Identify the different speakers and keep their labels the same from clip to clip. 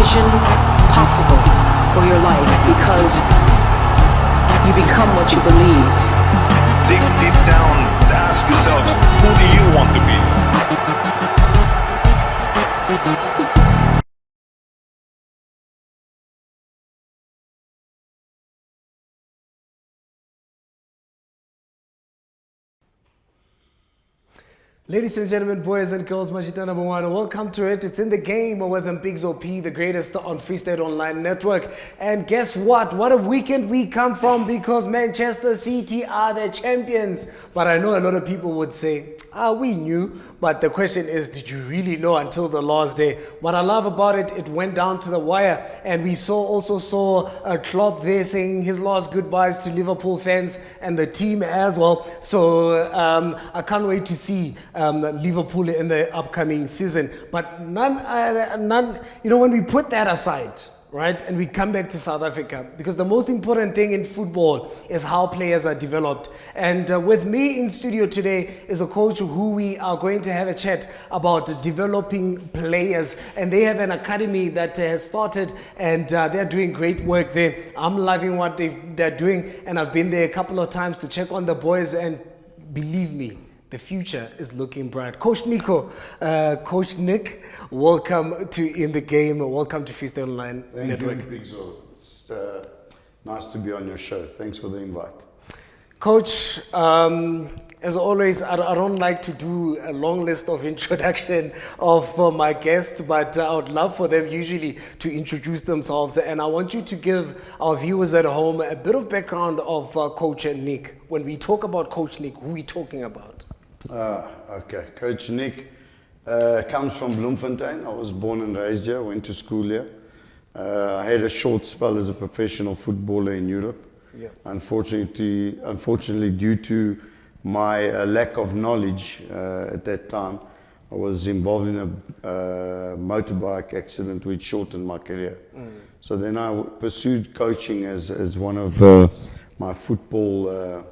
Speaker 1: vision possible for your life because you become what you believe.
Speaker 2: Deep down, ask yourselves, who do you want to be?
Speaker 3: Ladies and gentlemen, boys and girls, Mashita number one, welcome to it. It's in the game with Mpixo P, the greatest on Free State Online Network. And guess what? What a weekend we come from, because Manchester City are the champions. But I know a lot of people would say, we knew. But the question is, did you really know until the last day? What I love about it, it went down to the wire. And we also saw Klopp there saying his last goodbyes to Liverpool fans and the team as well. So I can't wait to see Liverpool in the upcoming season. But none, when we put that aside, right, and we come back to South Africa, because the most important thing in football is how players are developed. And with me in studio today is a coach who we are going to have a chat about developing players. And they have an academy that has started, and they're doing great work there. I'm loving what they're doing, and I've been there a couple of times to check on the boys, and believe me, the future is looking bright. Coach Nico, Coach Nick, welcome to In the Game. Welcome to Free State Online Network.
Speaker 4: Thank you, Mpixo. It's nice to be on your show. Thanks for the invite.
Speaker 3: Coach, as always, I don't like to do a long list of introduction of my guests, but I would love for them usually to introduce themselves. And I want you to give our viewers at home a bit of background of Coach Nick. When we talk about Coach Nick, who are we talking about?
Speaker 4: Okay, Coach Nick comes from Bloemfontein. I was born and raised here, went to school here. I had a short spell as a professional footballer in Europe.
Speaker 3: Yeah.
Speaker 4: Unfortunately, due to my lack of knowledge at that time, I was involved in a motorbike accident which shortened my career. So then I pursued coaching as one of my football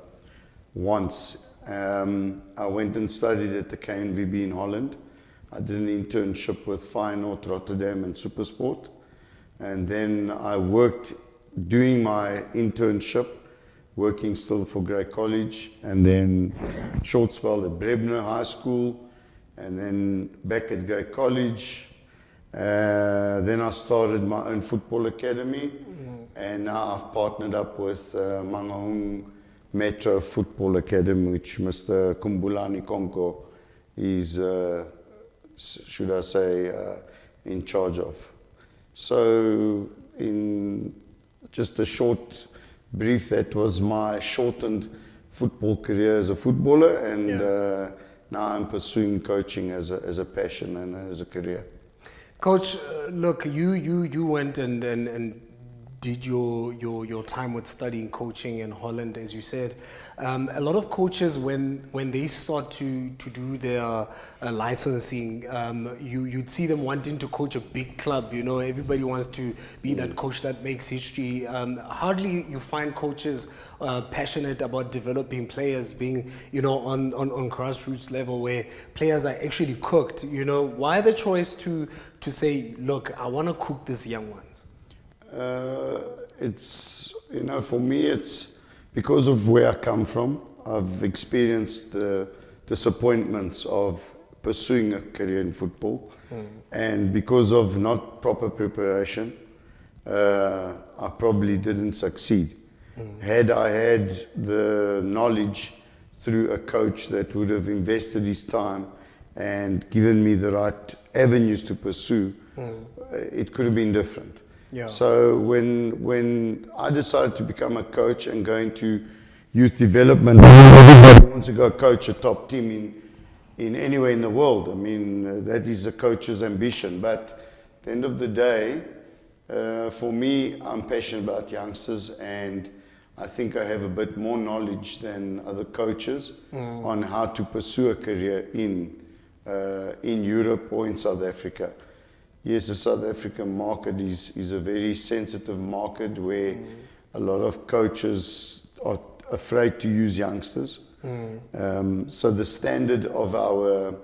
Speaker 4: wants. I went and studied at the KNVB in Holland. I did an internship with Feyenoord, Rotterdam and Supersport. And then I worked doing my internship, working still for Grey College, and then short spell at Brebner High School, and then back at Grey College. Then I started my own football academy, and now I've partnered up with Mangaung Metro Football Academy, which Mr. Kumbulani Konko is, should I say, in charge of. So in just a short brief, that was my shortened football career as a footballer, and now I'm pursuing coaching as a passion and as a career.
Speaker 3: Coach, look, you went and did your time with studying coaching in Holland, as you said. A lot of coaches, when they start to do their licensing, you'd see them wanting to coach a big club. You know, everybody wants to be that coach that makes history. Hardly you find coaches passionate about developing players, being, on grassroots level where players are actually cooked. Why the choice to say, look, I want to cook these young ones?
Speaker 4: It's, for me, it's because of where I come from. I've experienced the disappointments of pursuing a career in football, and because of not proper preparation, I probably didn't succeed. Had I had the knowledge through a coach that would have invested his time and given me the right avenues to pursue, it could have been different.
Speaker 3: Yeah.
Speaker 4: So when I decided to become a coach and go into youth development, everybody wants to go coach a top team in anywhere in the world. I mean, that is a coach's ambition. But at the end of the day, for me, I'm passionate about youngsters, and I think I have a bit more knowledge than other coaches on how to pursue a career in Europe or in South Africa. Yes, the South African market is a very sensitive market where a lot of coaches are afraid to use youngsters. So the standard of our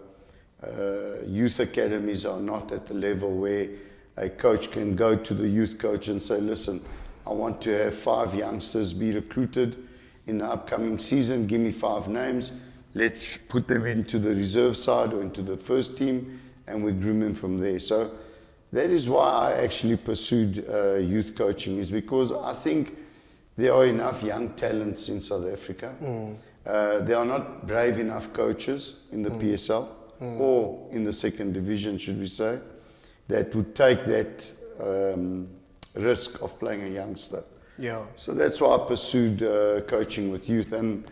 Speaker 4: youth academies are not at the level where a coach can go to the youth coach and say, listen, I want to have 5 youngsters be recruited in the upcoming season. Give me 5 names. Let's put them into the reserve side or into the first team, and we groom them from there. So that is why I actually pursued youth coaching, is because I think there are enough young talents in South Africa. There are not brave enough coaches in the PSL or in the second division, should we say, that would take that risk of playing a youngster.
Speaker 3: Yeah.
Speaker 4: So that's why I pursued coaching with youth. And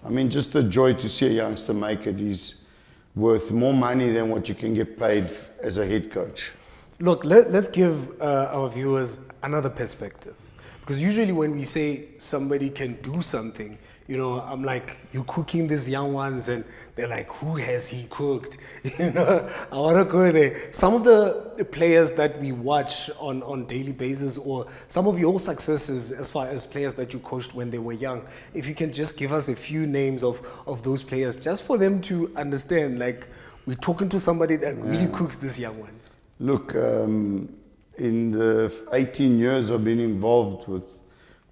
Speaker 4: I mean, just the joy to see a youngster make it is worth more money than what you can get paid as a head coach.
Speaker 3: Look, let's give our viewers another perspective. Because usually when we say somebody can do something, you know, I'm like, you're cooking these young ones, and they're like, who has he cooked? You know, I want to go there. Some of the players that we watch on daily basis, or some of your successes as far as players that you coached when they were young, if you can just give us a few names of those players, just for them to understand, like, we're talking to somebody that really cooks these young ones.
Speaker 4: Look, in the 18 years I've been involved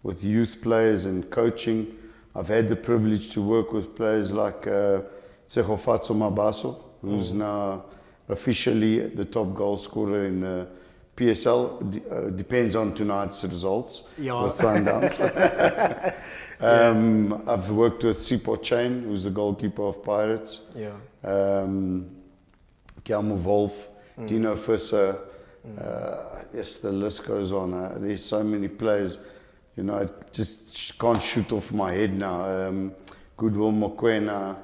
Speaker 4: with youth players and coaching, I've had the privilege to work with players like Tsegofatso Mabaso, who's now officially the top goal scorer in the PSL. Depends on tonight's results with Sundowns. I've worked with Sipho Chain, who's the goalkeeper of Pirates. Kiamu Wolf, Dino Visser. Yes, the list goes on. There's so many players, you know, I just can't shoot off my head now. Goodwill Mokwena.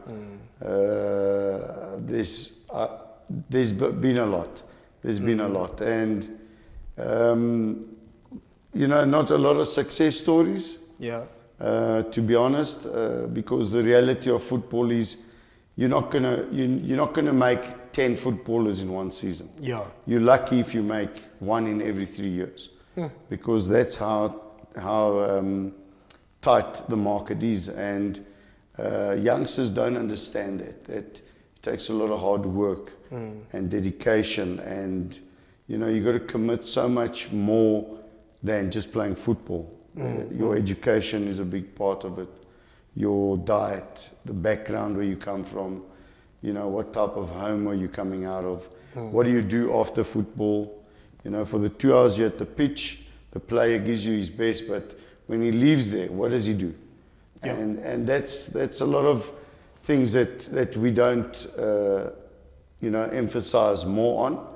Speaker 4: There's been a lot. There's been a lot. And, you know, not a lot of success stories, to be honest, because the reality of football is you're not gonna make 10 footballers in one season. You're lucky if you make 1 in every 3 years, because that's how tight the market is. And youngsters don't understand that it takes a lot of hard work and dedication, and you know, you got to commit so much more than just playing football. Your education is a big part of it, your diet, the background where you come from, you know, what type of home are you coming out of, what do you do after football. You know, for the 2 hours you're at the pitch, the player gives you his best, but when he leaves there, what does he do? And that's a lot of things that we don't you know, emphasize more on.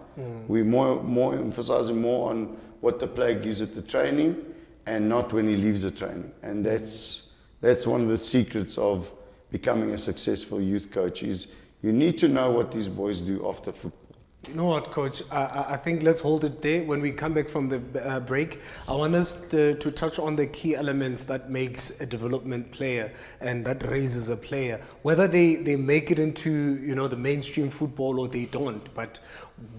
Speaker 4: We're more emphasizing more on what the player gives at the training and not when he leaves the training. And that's one of the secrets of becoming a successful youth coach, is you need to know what these boys do after football.
Speaker 3: You know what, Coach? I think let's hold it there. When we come back from the break, I want us to touch on the key elements that makes a development player and that raises a player, whether they make it into, you know, the mainstream football or they don't. But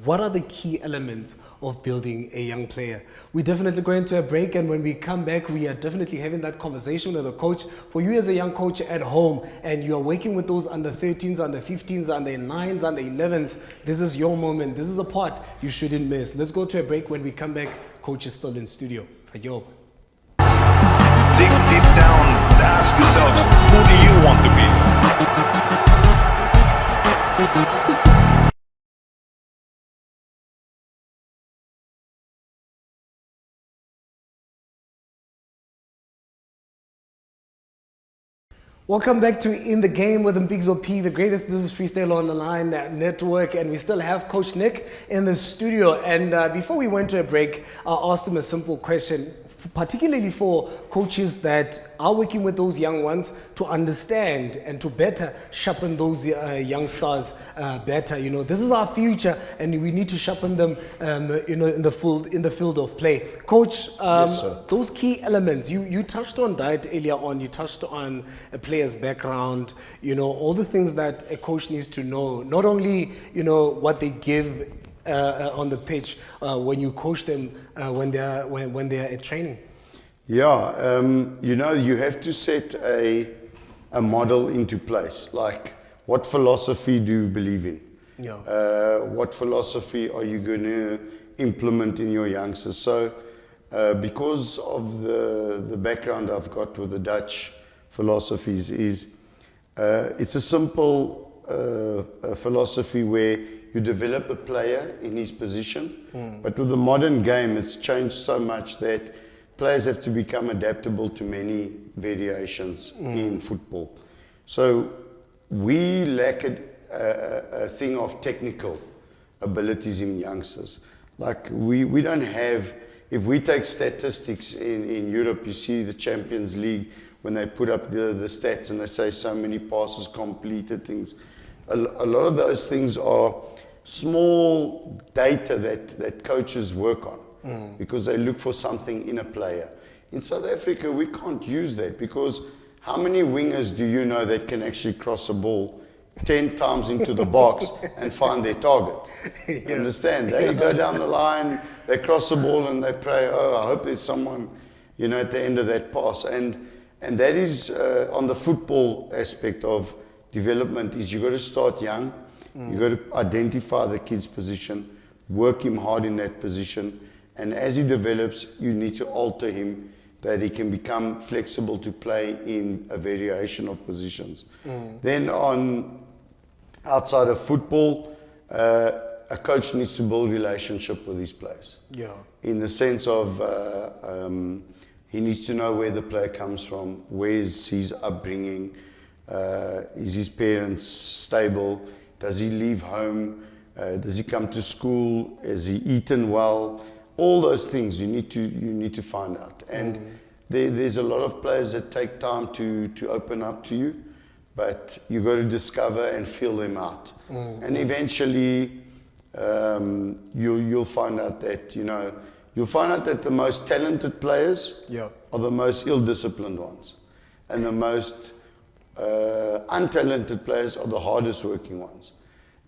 Speaker 3: what are the key elements of building a young player? We're definitely going to a break, and when we come back, we are definitely having that conversation with a coach. For you as a young coach at home, and you are working with those under 13s, under 15s, under 9s, under 11s, this is your moment. This is a part you shouldn't miss. Let's go to a break. When we come back, coach is still in studio. Ayo.
Speaker 2: Dig deep down, ask yourselves, who do you want to be?
Speaker 3: Welcome back to In the Game with Mpixo P, the greatest. This is Freestyle on the Line Network, and we still have Coach Nick in the studio. And before we went to a break, I asked him a simple question, particularly for coaches that are working with those young ones, to understand and to better sharpen those young stars better. You know, this is our future, and we need to sharpen them, you know, in the field of play. Coach,
Speaker 4: Yes, sir.
Speaker 3: those key elements, you touched on diet earlier on, you touched on a player's background, you know, all the things that a coach needs to know, not only, you know, what they give on the pitch when you coach them when they're at training.
Speaker 4: Yeah, you know, you have to set a model into place. Like, what philosophy do you believe in?
Speaker 3: Yeah.
Speaker 4: What philosophy are you going to implement in your youngsters? So because of the background I've got with the Dutch philosophies is it's a simple philosophy where you develop a player in his position, but with the modern game it's changed so much that players have to become adaptable to many variations in football. So we lack a thing of technical abilities in youngsters. Like we don't have, if we take statistics in Europe, you see the Champions League, when they put up the stats and they say so many passes completed, things. A lot of those things are small data that coaches work on because they look for something in a player. In South Africa, we can't use that because how many wingers do you know that can actually cross a ball 10 times into the box and find their target? You understand? They go down the line, they cross the ball and they pray, oh, I hope there's someone, you know, at the end of that pass. And that is on the football aspect of development is you got to start young, you got to identify the kid's position, work him hard in that position, and as he develops, you need to alter him that he can become flexible to play in a variation of positions. Then outside of football, a coach needs to build relationship with his players.
Speaker 3: Yeah.
Speaker 4: In the sense of he needs to know where the player comes from, where's his upbringing, is his parents stable, does he leave home, does he come to school, has he eaten well, all those things you need to find out. And there's a lot of players that take time to open up to you, but you got to discover and feel them out. And eventually you'll find out that, you know, you'll find out that the most talented players are the most ill-disciplined ones. And the most untalented players are the hardest working ones.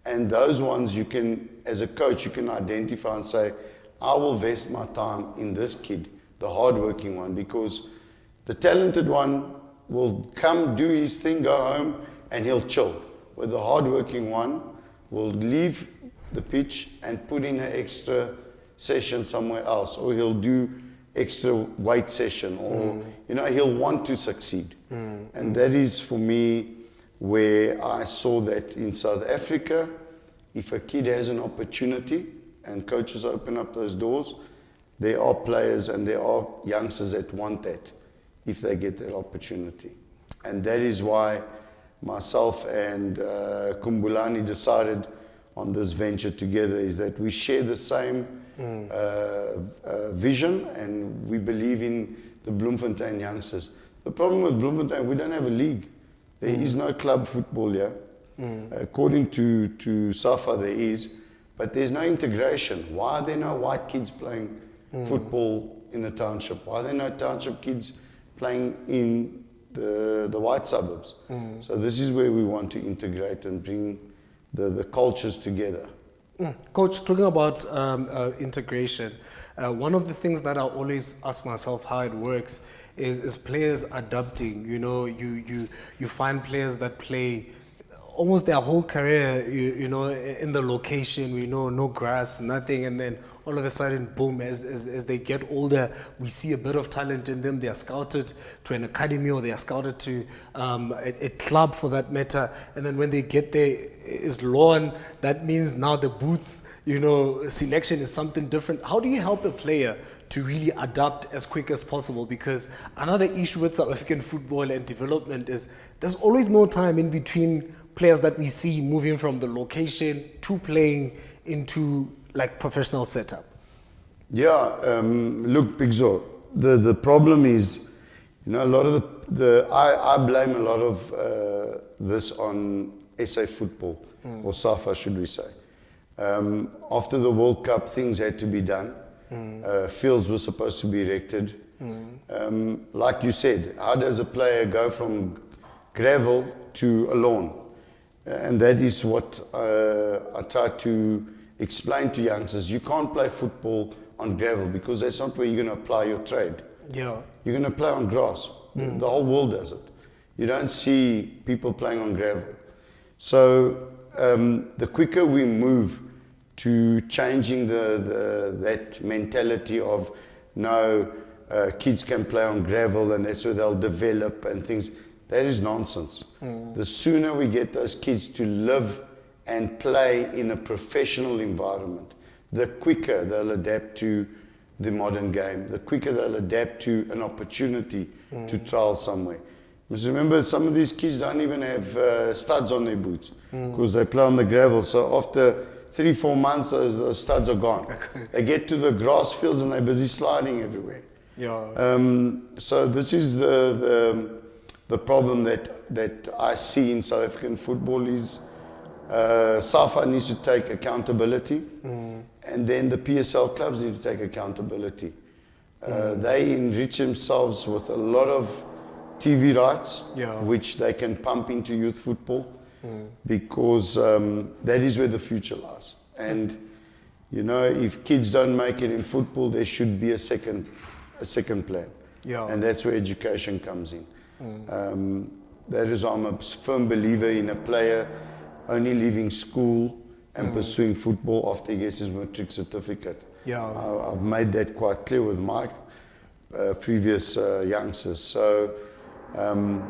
Speaker 4: And those ones you can, as a coach, you can identify and say, I will invest my time in this kid, the hard-working one, because the talented one will come, do his thing, go home, and he'll chill. Where the hard-working one will leave the pitch and put in an extra session somewhere else, or he'll do extra weight session, or you know, he'll want to succeed. And that is for me where I saw that in South Africa, if a kid has an opportunity and coaches open up those doors, there are players and there are youngsters that want that if they get that opportunity. And that is why myself and Kumbulani decided on this venture together, is that we share the same vision and we believe in the Bloemfontein youngsters. The problem with Bloemfontein, we don't have a league. There is no club football here. According to SAFA there is, but there's no integration. Why are there no white kids playing football in the township? Why are there no township kids playing in the white suburbs? So this is where we want to integrate and bring the cultures together.
Speaker 3: Coach, talking about integration, one of the things that I always ask myself how it works is players adapting. You know, you find players that play almost their whole career, you know, in the location, we know, no grass, nothing, and then all of a sudden, boom, as they get older, we see a bit of talent in them. They are scouted to an academy, or they are scouted to a club for that matter, and then when they get there, is lawn. That means now the boots, you know, selection is something different. How do you help a player to really adapt as quick as possible? Because another issue with South African football and development is there's always no time in between players that we see moving from the location to playing into like professional setup.
Speaker 4: Yeah, look, Mpixo, the problem is, you know, a lot of I blame a lot of this on SA football, or SAFA should we say. After the World Cup, things had to be done. Fields were supposed to be erected. Like you said, how does a player go from gravel to a lawn? And that is what I try to explain to youngsters. You can't play football on gravel because that's not where you're going to apply your trade.
Speaker 3: Yeah.
Speaker 4: You're going to play on grass. The whole world does it. You don't see people playing on gravel. So the quicker we move to changing that mentality of no, kids can play on gravel and that's where they'll develop and things, that is nonsense. The sooner we get those kids to live and play in a professional environment, the quicker they'll adapt to the modern game, the quicker they'll adapt to an opportunity to trial somewhere. Because remember, some of these kids don't even have studs on their boots because they play on the gravel. So after 3-4 months, those studs are gone. They get to the grass fields and they're busy sliding everywhere.
Speaker 3: Yeah.
Speaker 4: So this is the problem that I see in South African football is SAFA needs to take accountability, and then the PSL clubs need to take accountability. They enrich themselves with a lot of TV rights, which they can pump into youth football, because that is where the future lies. And you know, if kids don't make it in football, there should be a second plan, and that's where education comes in. That is why I'm a firm believer in a player only leaving school and pursuing football after he gets his matric certificate. I've made that quite clear with my previous youngsters. So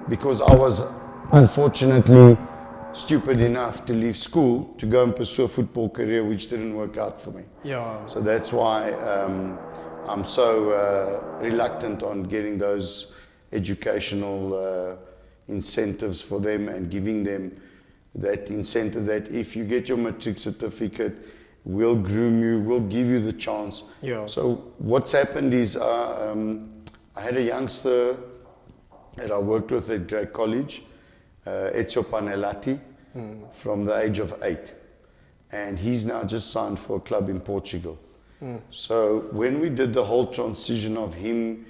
Speaker 4: because I was unfortunately stupid enough to leave school to go and pursue a football career which didn't work out for me. So that's why I'm so reluctant on getting those educational incentives for them and giving them that incentive that if you get your matric certificate, we'll groom you, we'll give you the chance. So what's happened is I had a youngster that I worked with at Great College, Ezio Panelati, from the age of 8. And he's now just signed for a club in Portugal. So when we did the whole transition of him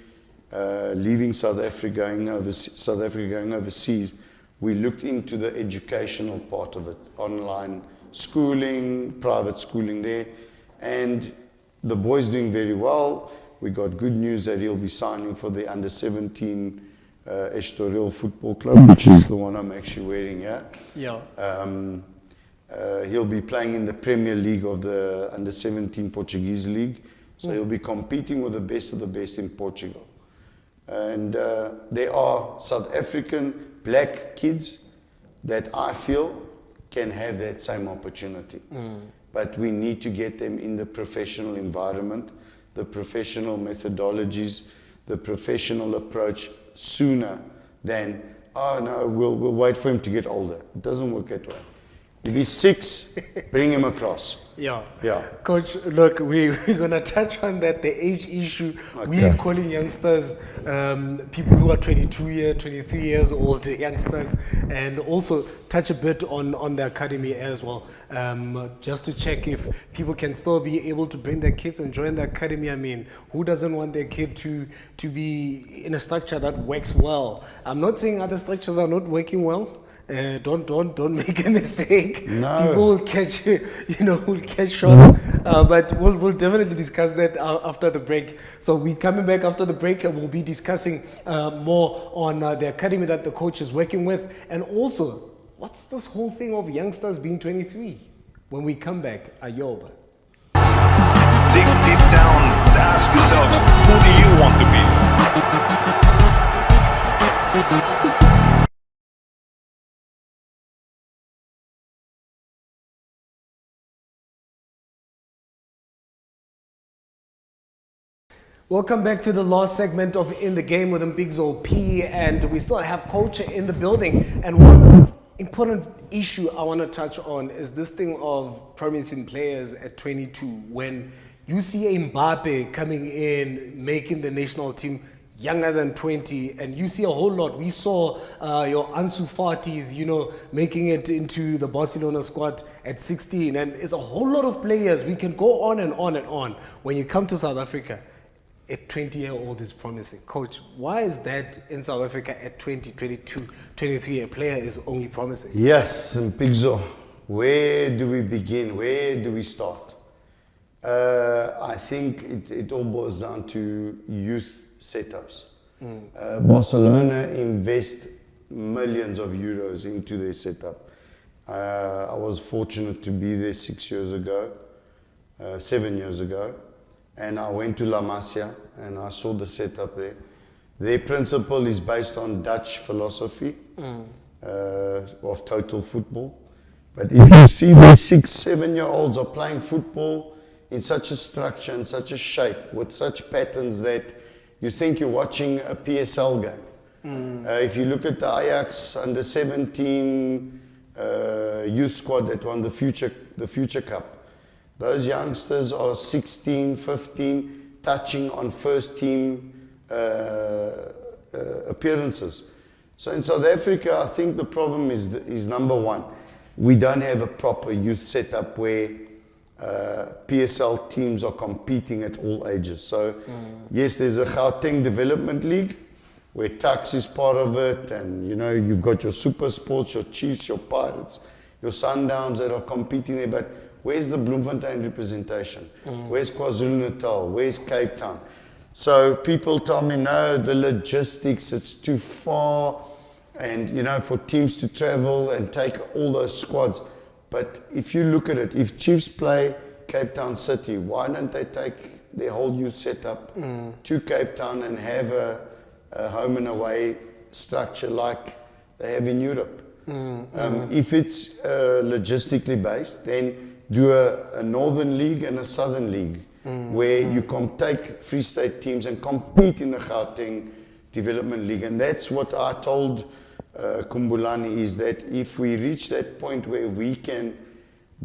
Speaker 4: leaving South Africa, going overseas, we looked into the educational part of it, online schooling, private schooling there, and the boy's doing very well. We got good news that he'll be signing for the under-17 Estoril Football Club, which is the one I'm actually wearing here. He'll be playing in the Premier League of the under-17 Portuguese league, so he'll be competing with the best of the best in Portugal. And there are South African black kids that I feel can have that same opportunity. But we need to get them in the professional environment, the professional methodologies, the professional approach sooner than, oh no, we'll wait for him to get older. It doesn't work that way. If he's 6, bring him across.
Speaker 3: Coach, look, we're going to touch on that, the age issue. We're calling youngsters people who are 23 years old, youngsters, and also touch a bit on the academy as well, just to check if people can still be able to bring their kids and join the academy. I mean, who doesn't want their kid to be in a structure that works well? I'm not saying other structures are not working well. Don't make a mistake.
Speaker 4: No.
Speaker 3: People will catch, will catch shots. But we'll definitely discuss that after the break. So we're coming back after the break, and we'll be discussing more on the academy that the coach is working with, and also what's this whole thing of youngsters being 23? When we come back, Ayoba.
Speaker 2: Dig deep down and ask yourselves, who do you want to be?
Speaker 3: Welcome back to the last segment of In the Game with Mpixo P, and we still have culture in the building. And one important issue I want to touch on is this thing of promising players at 22. When you see Mbappe coming in, making the national team younger than 20, and you see a whole lot. We saw your Ansu Fatis, making it into the Barcelona squad at 16, and it's a whole lot of players. We can go on and on and on. When you come to South Africa, a 20-year-old is promising. Coach, why is that in South Africa at 20, 22, 23, a player is only promising?
Speaker 4: Yes, Mpixo, where do we begin? Where do we start? I think it all boils down to youth setups. Barcelona invest millions of euros into their setup. I was fortunate to be there 7 years ago, and I went to La Masia and I saw the setup there. Their principle is based on Dutch philosophy of total football. But if you see these 6, 7-year-olds are playing football in such a structure and such a shape with such patterns that you think you're watching a PSL game. If you look at the Ajax under 17 youth squad that won the Future Cup, those youngsters are 16, 15, touching on first team appearances. So in South Africa, I think the problem is number one, we don't have a proper youth setup where PSL teams are competing at all ages. So yes, there's a Gauteng Development League where Tuks is part of it, and you know, you've got your Super Sports, your Chiefs, your Pirates, your Sundowns that are competing there, but where's the Bloemfontein representation? Where's KwaZulu-Natal? Where's Cape Town? So people tell me, no, the logistics, it's too far, and you know, for teams to travel and take all those squads. But if you look at it, if Chiefs play Cape Town City, why don't they take their whole youth setup to Cape Town and have a home and away structure like they have in Europe? If it's logistically based, then do a Northern League and a Southern League where you can take Free State teams and compete in the Gauteng Development League. And that's what I told Kumbulani, is that if we reach that point where we can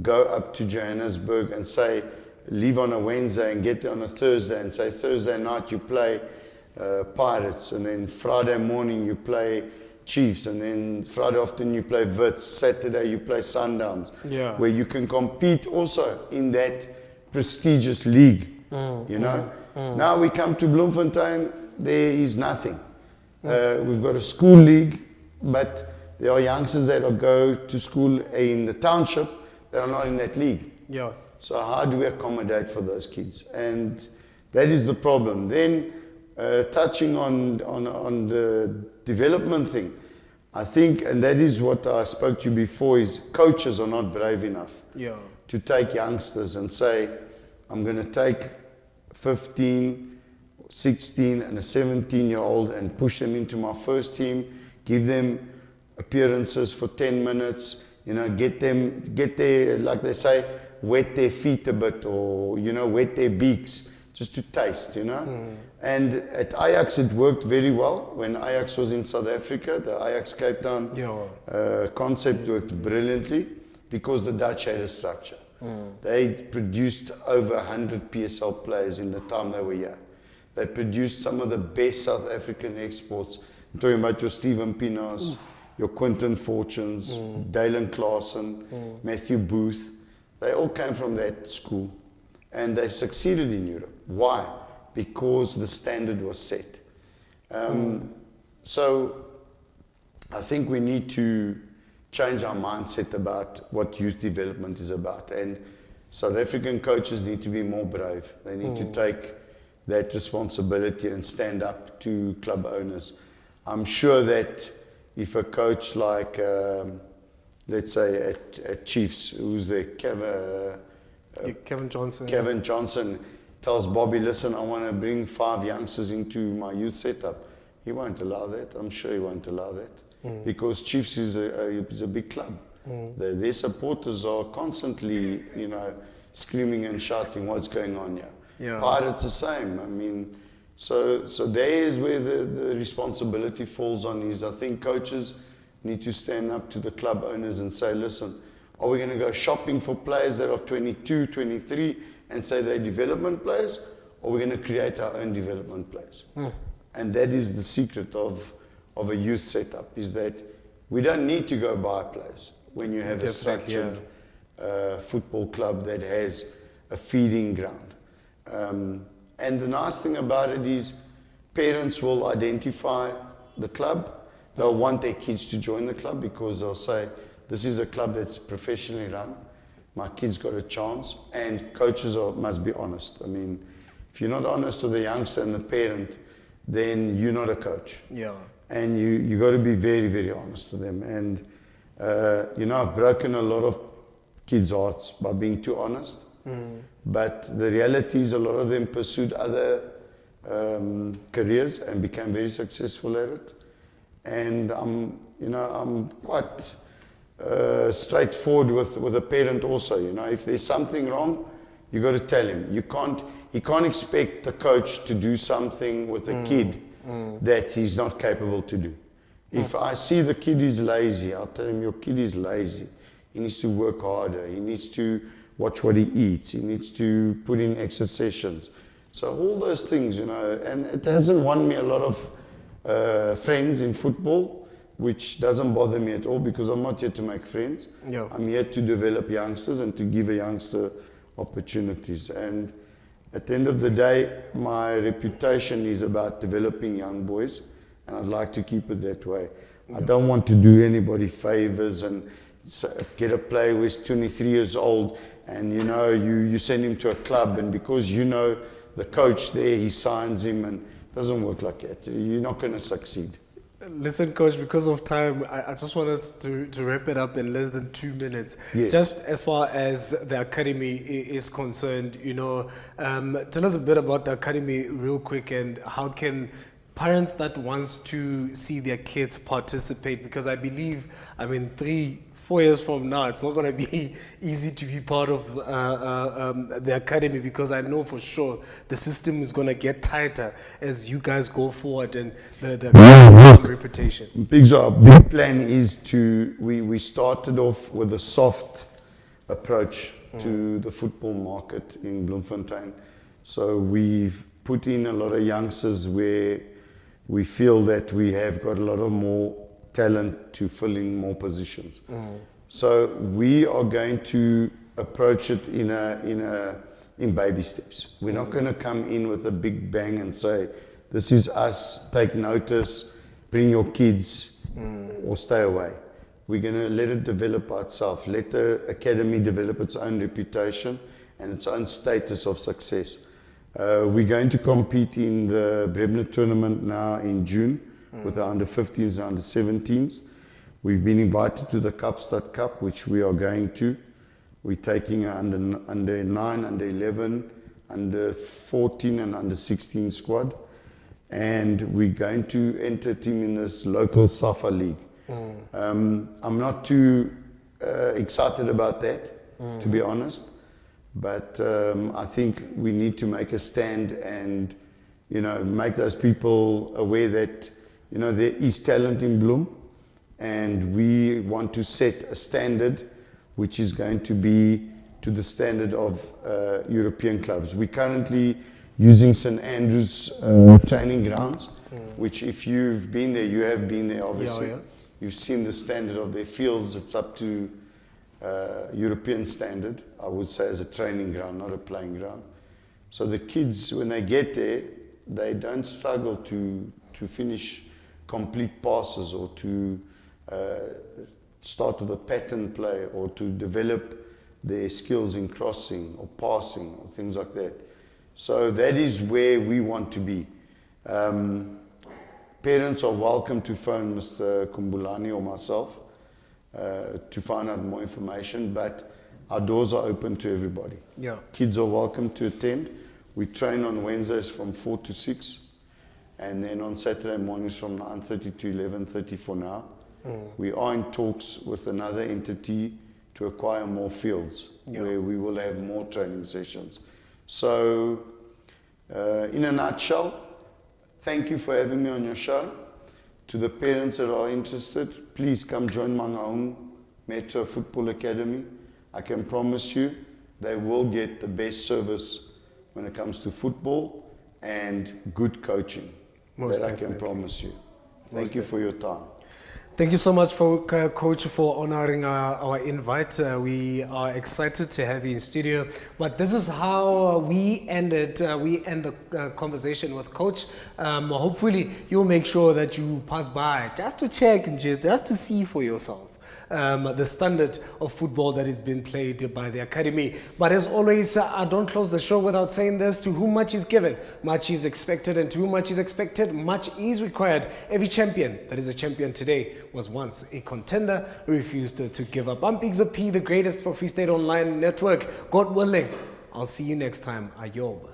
Speaker 4: go up to Johannesburg and say, leave on a Wednesday and get there on a Thursday, and say Thursday night you play Pirates, and then Friday morning you play Chiefs, and then Friday afternoon you play Wits, Saturday you play Sundowns, where you can compete also in that prestigious league, you know. Now we come to Bloemfontein, there is nothing. We've got a school league, but there are youngsters that go to school in the township that are not in that league. So how do we accommodate for those kids? And that is the problem. Then touching on the development thing, I think, and that is what I spoke to you before, is coaches are not brave enough to take youngsters and say, I'm going to take 15, 16 and a 17-year-old and push them into my first team, give them appearances for 10 minutes, you know, get their, like they say, wet their feet a bit, or, you know, wet their beaks, just to taste, you know. And at Ajax it worked very well. When Ajax was in South Africa, the Ajax Cape Town concept worked brilliantly because the Dutch had a structure. They produced over 100 PSL players in the time they were here. They produced some of the best South African exports. I'm talking about your Stephen Pienaars, your Quinton Fortunes, Dalen Claassen, Matthew Booth. They all came from that school, and they succeeded in Europe. Why? Because the standard was set. So I think we need to change our mindset about what youth development is about. And South African coaches need to be more brave. They need to take that responsibility and stand up to club owners. I'm sure that if a coach like, let's say at Chiefs, who's the Kevin Johnson tells Bobby, listen, I want to bring 5 youngsters into my youth setup, he won't allow that. I'm sure he won't allow that. Because Chiefs is a big club. Their supporters are constantly, you know, screaming and shouting what's going on here. Pirates the same. I mean, so there is where the responsibility falls on. Is I think coaches need to stand up to the club owners and say, listen, are we going to go shopping for players that are 22, 23 and say they're development players, or are we going to create our own development players? And that is the secret of a youth setup, is that we don't need to go buy players when you have a structured football club that has a feeding ground. And the nice thing about it is parents will identify the club. They'll want their kids to join the club because they'll say, this is a club that's professionally run. My kid's got a chance. And coaches must be honest. I mean, if you're not honest with the youngster and the parent, then you're not a coach. And you got to be very, very honest with them. And I've broken a lot of kids' hearts by being too honest. But the reality is a lot of them pursued other careers and became very successful at it. And I'm quite straightforward with a parent also. If there's something wrong, you got to tell him. He can't expect the coach to do something with a kid that he's not capable to do. If I see the kid is lazy, I'll tell him, your kid is lazy. He needs to work harder. He needs to watch what he eats. He needs to put in extra sessions. So all those things, and it hasn't won me a lot of friends in football, which doesn't bother me at all because I'm not here to make friends.
Speaker 3: Yeah.
Speaker 4: I'm here to develop youngsters and to give a youngster opportunities. And at the end of the day, my reputation is about developing young boys, and I'd like to keep it that way. I don't want to do anybody favors and get a player who is 23 years old and you send him to a club, and because the coach there, he signs him, and it doesn't work like that. You're not going to succeed.
Speaker 3: Listen, Coach, because of time, I just want us to wrap it up in less than 2 minutes.
Speaker 4: Yes.
Speaker 3: Just as far as the academy is concerned, tell us a bit about the academy real quick, and how can parents that wants to see their kids participate, because I believe, 3-4 years from now, it's not going to be easy to be part of the academy, because I know for sure the system is going to get tighter as you guys go forward, and the reputation.
Speaker 4: Mpixo, our big plan is we started off with a soft approach to the football market in Bloemfontein. So we've put in a lot of youngsters where we feel that we have got a lot of more talent to fill in more positions. So we are going to approach it in baby steps. We're not going to come in with a big bang and say, this is us, take notice, bring your kids, or stay away. We're going to let it develop by itself. Let the academy develop its own reputation and its own status of success. We're going to compete in the Brebner tournament now in June with the under-15s and under-17s. We've been invited to the Kapstad Cup, which we are going to. We're taking under 9, under 11, under 14 and under 16 squad. And we're going to enter a team in this local SAFA league. I'm not too excited about that, to be honest. But I think we need to make a stand and, make those people aware that, there is talent in Bloem, and we want to set a standard which is going to be to the standard of European clubs. We're currently using St. Andrews training grounds, which if you've been there, you have been there obviously.
Speaker 3: Yeah.
Speaker 4: You've seen the standard of their fields. It's up to European standard, I would say, as a training ground, not a playing ground. So the kids, when they get there, they don't struggle to finish complete passes or to start with a pattern play or to develop their skills in crossing or passing or things like that. So that is where we want to be. Parents are welcome to phone Mr. Kumbulani or myself to find out more information, but our doors are open to everybody.
Speaker 3: Yeah.
Speaker 4: Kids are welcome to attend. We train on Wednesdays from 4 to 6, and then on Saturday mornings from 9:30 to 11:30 for now. We are in talks with another entity to acquire more fields where we will have more training sessions. So, in a nutshell, thank you for having me on your show. To the parents that are interested, please come join Mangaung Metro Football Academy. I can promise you they will get the best service when it comes to football and good coaching.
Speaker 3: Most
Speaker 4: that
Speaker 3: definitely.
Speaker 4: I can promise you. Thank you for your time.
Speaker 3: Thank you so much, for Coach, for honoring our invite. We are excited to have you in studio. But this is how we end it. We end the conversation with Coach. Hopefully, you'll make sure that you pass by just to check and just to see for yourself. the standard of football that is being played by the academy. But as always, I don't close the show without saying this: to whom much is given, much is expected, and to whom much is expected, much is required. Every champion that is a champion today was once a contender who refused to give up. I'm Mpixo P, the greatest for Free State Online Network. God willing, I'll see you next time. Ayob.